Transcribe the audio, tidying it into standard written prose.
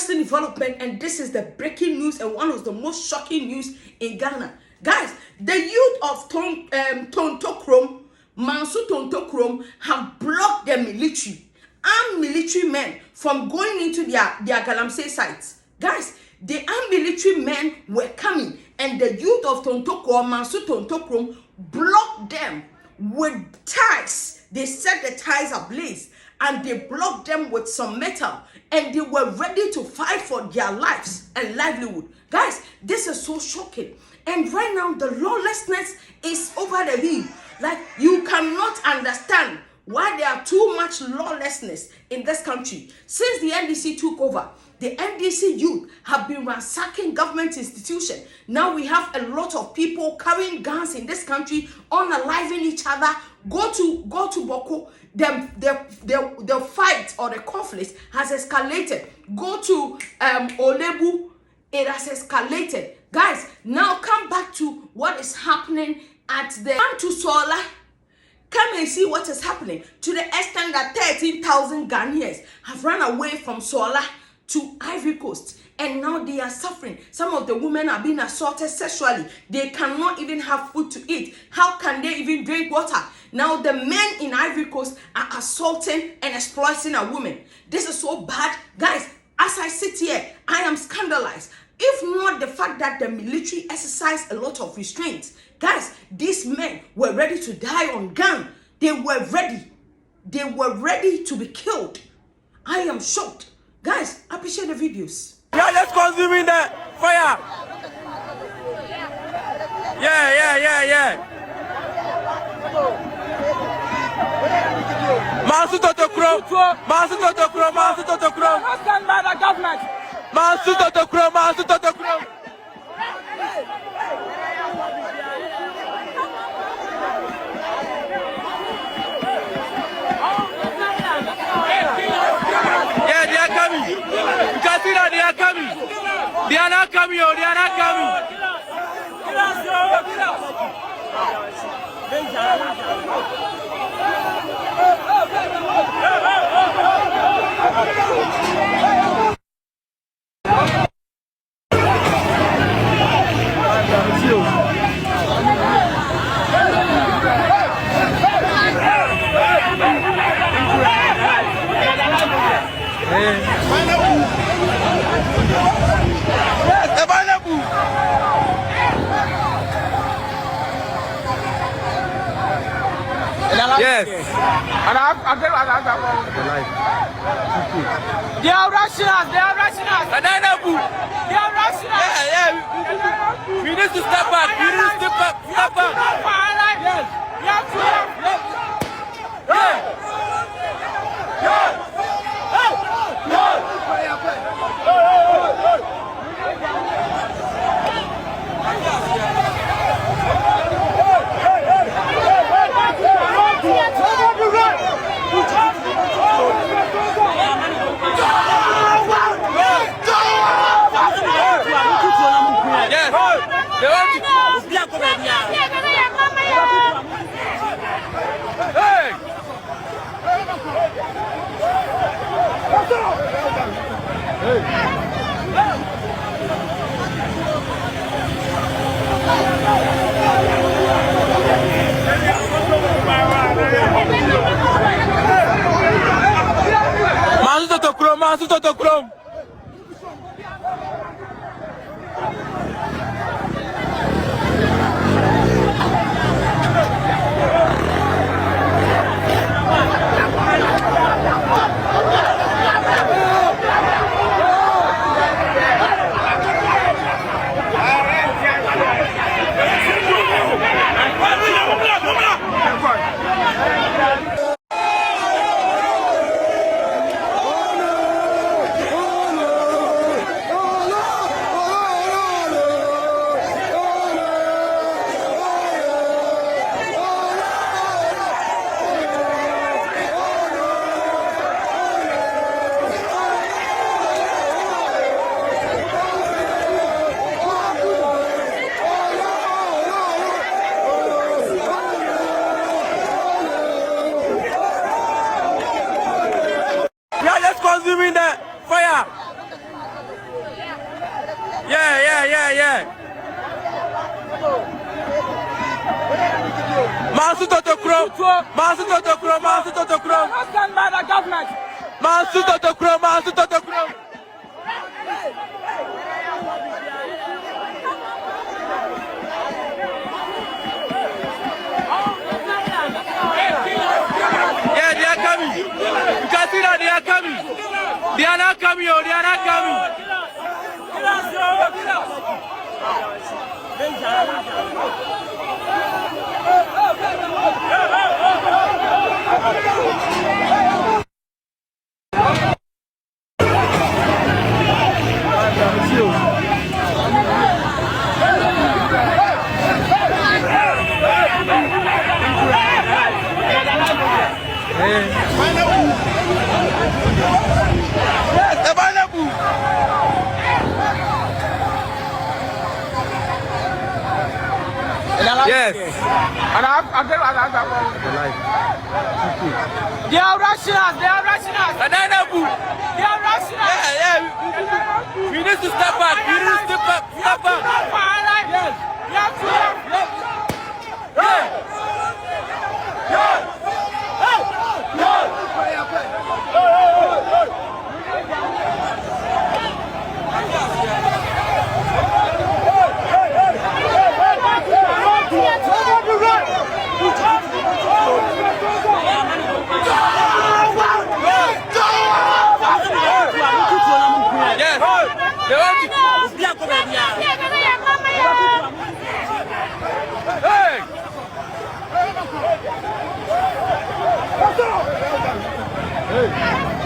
interesting development, and this is the breaking news and one of the most shocking news in Ghana. Guys, the youth of TONTOKROM, MANSO TONTOKROM, have blocked the military and military men from going into their Galamsey sites. Guys, the armed military men were coming, and the youth of TONTOKROM, MANSO TONTOKROM, blocked them with ties. They set the ties ablaze, and they blocked them with some metal, and they were ready to fight for their lives and livelihood. Guys, this is so shocking. And right now, the lawlessness is over the hill. Like, you cannot understand why there are too much lawlessness in this country. Since the NDC took over, the NDC youth have been ransacking government institutions. Now we have a lot of people carrying guns in this country, unaliving each other. Go to Boko. The fight or the conflict has escalated. Go to Olebu. It has escalated. Guys, now come back to what is happening at the come to Sola. Come and see what is happening, to the extent that 13,000 Ghanaians have run away from Sola to Ivory Coast, and now they are suffering. Some of the women are being assaulted sexually. They cannot even have food to eat. How can they even drink water? Now the men in Ivory Coast are assaulting and exploiting a woman. This is so bad. Guys, as I sit here, I am scandalized. If not the fact that the military exercised a lot of restraint. Guys, these men were ready to die on gun. They were ready. They were ready to be killed. I am shocked. Guys, appreciate the videos. Yeah, let's consume the fire. Yeah. MANSO TONTOKROM. Stand by the government. MANSO TONTOKROM. Yeah, they are coming. You can see that they are coming. They are not coming. They are not coming. Yes. And they are rushing us. They are rushing us. They are rushing us. Yeah. We need to step back. Step back. MANSO TONTOKROM. consuming the fire. Yeah. Manso TONTOKROM. Stand by the government. Manso TONTOKROM. Yeah, they are coming. You can see that they are coming. They are not coming. Yes. And they are rushing us. Banana boo. They are rushing us. Yeah. We need to step back. Step back. Yes. They want to. Hey.